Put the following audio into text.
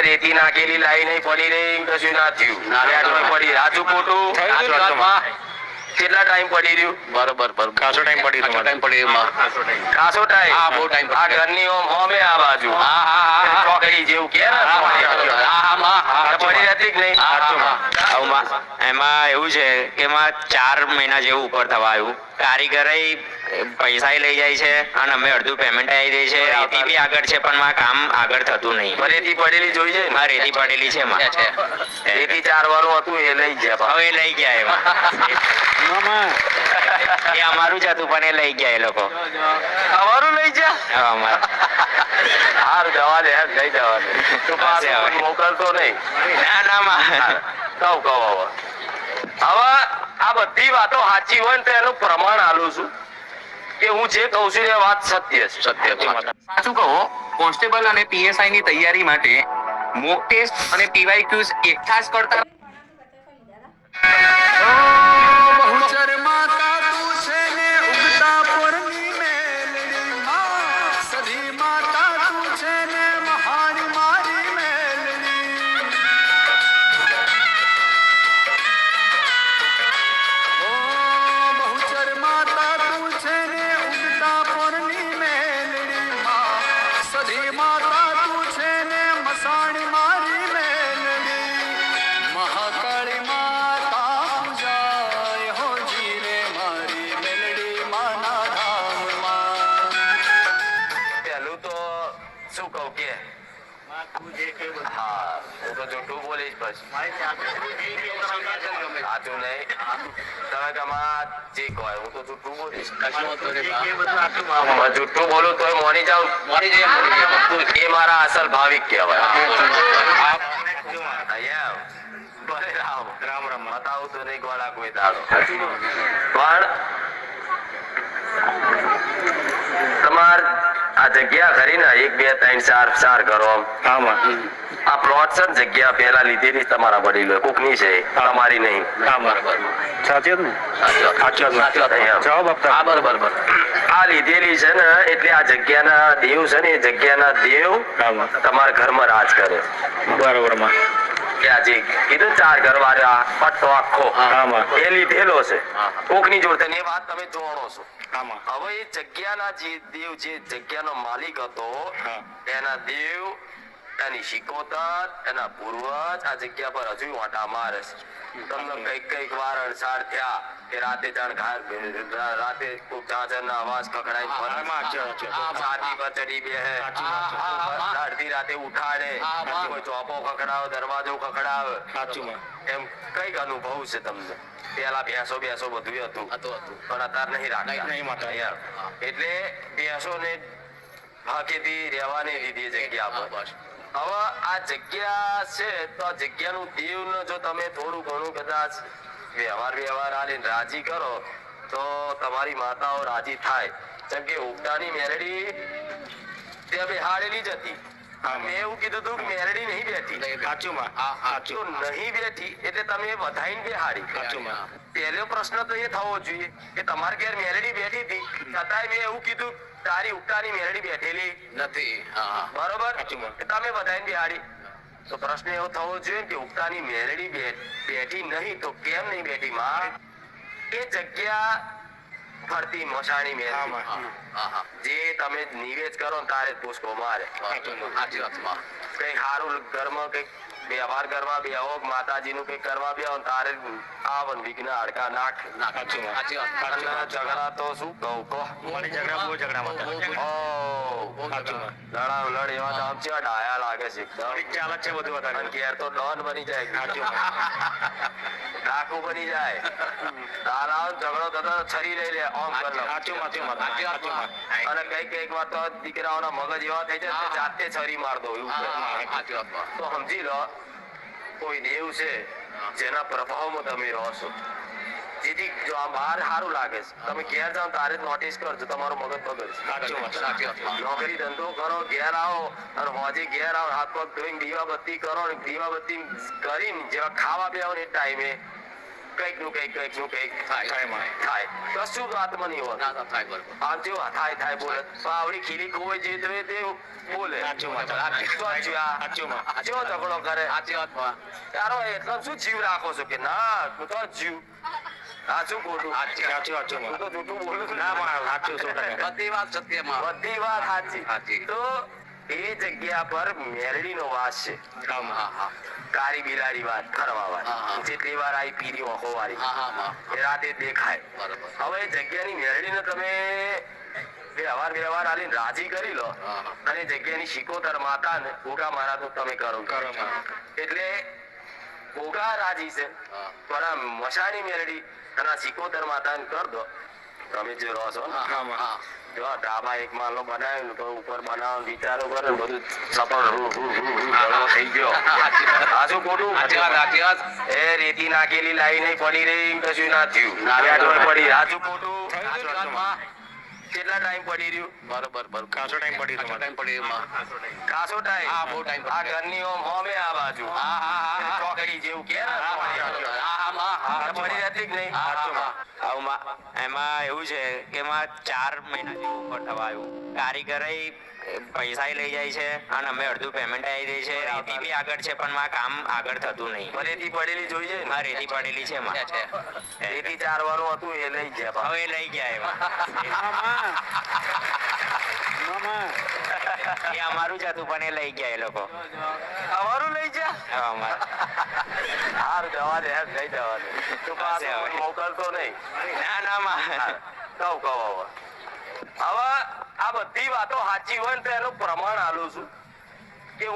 રેતી નાખેલી લાઈ નહીં પડી રહી કશું ના થયું પડી રાજુ ખોટું કેટલા ટાઈમ પડી રહ્યું બરોબર ખાસો ટાઈમ પડી ખાસો ટાઈમ હા બહુ ટાઈમ આ ઘરની હોમે આ બાજુ ચોકડી જેવું કે પડી રહેતી જ નહીં એમાં એવું છે કે એમાં 4 મહિના જેવું ઉપર થવા આવ્યું કારીગરે પૈસા લઈ જાય છે અને અમે અડધું પેમેન્ટ આવી દે છે રેતી બી આગળ છે પણ મારું કામ આગળ થતું નહીં રેતી પડેલી જોઈ છે હા રેતી પડેલી છે રેતી 4 વાળું હતું એ લઈ ગયા હવે લઈ ગયા એમાં એ અમારું જ હતું પણ એ લઈ ગયા એ લોકો અમારું લઈ ગયા હાર જવા દે લઈ જવા દે મોકલતો નહીં ના કહું હવે આ બધી વાતો સાચી હોય ને તો એનું પ્રમાણ આલું છું કે હું જે કહું છું એ વાત સત્ય સાચું કહો કોન્સ્ટેબલ અને પીએસઆઈ ની તૈયારી માટે મોક ટેસ્ટ અને પીવાયક્યુઝ એકઠા જ કરતા જુઠ્ઠું બોલું તો મોની જાવ એ મારા અસલ ભાવિક કહેવાય રામ રામ બતાવું તો નહીં ગોળા કોઈ દાડો પણ તમાર આ જગ્યા ખરી ને 1 2 3 4 કરો આ પ્લોટ છે જગ્યા પેલા લીધેલી તમારા વડીલો કોકની છે તમારી નહીં આ લીધેલી છે ને એટલે આ જગ્યાના દેવ છે ને એ જગ્યાના દેવ તમારા ઘરમાં રાજ કરે બરોબર કે આજે કીધું 4 ઘર વાળા પટ્ટો આખો એ લીધેલો છે કોકની જોડે એ વાત તમે જોડો છો હવે એ જગ્યાના જે દેવ જે જગ્યાનો માલિક હતો એના દેવ એની શિકોતર એના પૂર્વજ આ જગ્યા પર હજુ વાંટા મારે છે તમને કઈક વાર અણસાર થયા કે રાતે રાતે ચાચરના અવાજ ખખડાઈ છાતી પર ચડી બે અડધી રાતે ઉઠાડે કોઈ ચોપો ખખડાવે દરવાજો ખખડાવે એમ કઈક અનુભવ છે તમને પેલા ભેંસો બધું હતું પણ અત્યારે નહીં રાખતા એટલે ભેંસો ને હાકેથી રહેવાની લીધી જગ્યા પર હવે આ જગ્યા છે તો આ જગ્યાનું દેવને જો તમે થોડું ઘણું કદાચ વ્યવહાર આલીને રાજી કરો તો તમારી માતાઓ રાજી થાય જેમ કે ઉગતાની મેલડી ત્યાં બેહાડેલી જ હતી મેં એવું કીધું હતું કે મેલડી નહીં બેઠી નહીં બેઠી એટલે તમે વધાઈને બેહાડી પહેલો પ્રશ્ન તો એ થવો જોઈએ કે તમારે ઘેર મેલડી બેઠી હતી છતાંય મેં એવું કીધું તારી ઉગતાની મેલડી બેઠેલી નથી બરોબર તમે વધાઈને બેહાડી તો પ્રશ્ન એવો થવો જોઈએ કે ઉગતાની મેલડી બેઠી નહીં તો કેમ નહીં બેઠી માં એ જગ્યા ફરતી મસાણી મેલડી જે તમે નિવેદ કરો ને તારે પુષ્પો મારે કઈ સારું ઘરમાં કઈક વ્યવહાર કરવા બેહો માતાજીનું કઈક કરવા બેહો તારે આવન વિઘ્ન હડકા નાખ ઝઘડા તો શું કહું કહો લડ એવા આમ છે ડાયા લાગે છે એકદમ ઘેર તો ડોન બની જાય ડાકુ બની જાય તારા ઝઘડો થતો છરી લઈ લે ઓમ કર અને કઈક વાર તો દીકરાઓના મગજ એવા થઈ જાય જાતે છરી માર દો એવું તો સમજી લો કોઈ દેવ છે જેના પ્રભાવમાં તમે રહો છો જેથી જો આ બહાર સારું લાગે છે તમે ઘેર જાઓ તારે નોટિસ કરજો તમારો મગજ બગડશે નોકરી ધંધો કરો ઘેર આવો અને હોજે ઘેર આવો હાથ પગ ધોઈને દીવાબત્તી કરો ને દીવાબત્તી કરીને જેવા ખાવા બેવો ને ટાઈમે કંઈક નું કંઈક થાય. થાય કશું જ વાતમાં નહીં હોતું. ના થાય બરોબર. આવજો થાય બોલે પણ આવડી ખીલી ખોવાઈ જઈ તો એ તે બોલે સાચું વાત. શું થયું આ? સાચું વાત. ચેવો ઝઘડો કરે સાચી વાત માં. તારો એટલો શું જીવ રાખો છો કે ના તું તો જીવ સાચું ખોટું હું તો જૂઠું બોલું છું. બધી વાત સત્યમાં. બધી વાત સાચી સાચી. તો એ જગ્યા પર મેરડીનો વાસ છે. હા. કાળી બિલાડી વાત કરવા હા, હા. વાત જેટલી વાર આવી પીરી ઓખો વાળી હા. એ રાતે દેખાય. બરોબર. હવે એ જગ્યાની મેરડીને તમે વ્યવહાર આલીને રાજી કરી લો હા. અને જગ્યાની શિકોતર માતાને ભોગા મારા તો તમે કરો એટલે ભોગા રાજી છે હા. પણ આ મશાની મેરડી અને આ શિકોતર માતાને કર દો તમે જે રહો છો ને હા. જો આ ધાબા એક માળનો બનાવ્યો ને તો ઉપર બનાવવાનો વિચારો કરે ને બધું સફળ ગળો થઈ ગયો. સાચું ખોટું? સાચી વાત. એ રેતી નાખેલી લાઈ નહીં પડી રહી કશું ના થયું. નારિયેળ પડી. સાચું ખોટું? સાચી વાત માં. કેટલા ટાઈમ પડી રહ્યું? બરોબર. કાચો ટાઈમ પડી એમાં. કાસો ટાઈમ? હા, બહુ time પડી. આ ઘરની ઓમ હોમે આ બાજુ હા. ચોકડી જેવું કે ને હા. પડી રહેતી કે નહીં? એમાં એવું છે કે એમાં 4 મહિના જેવું ઉપર થવા આવ્યું. કારીગરે પૈસા લઈ જાય છે અને અમે અડધું પેમેન્ટ આવી દે છે. રેતી બી આગળ છે પણ માં કામ આગળ થતું નહીં. રેતી પડેલી જોઈ જાય ને? હા, રેતી પડેલી છે એમાં. રેતી ચારવાનું હતું એ લઈ ગયા હવે લઈ ગયા એમાં. એ અમારું જ હતું પણ એ લઈ ગયા એ લોકો. અમારું લઈ જા. હવે અમારું. હાર જવા દે લઈ જવા દે તું પાછો હવે. મોકલતો નહીં. ના માં. કહું હવે આ બધી વાતો સાચી હોય ને તો એનું પ્રમાણ આલું છું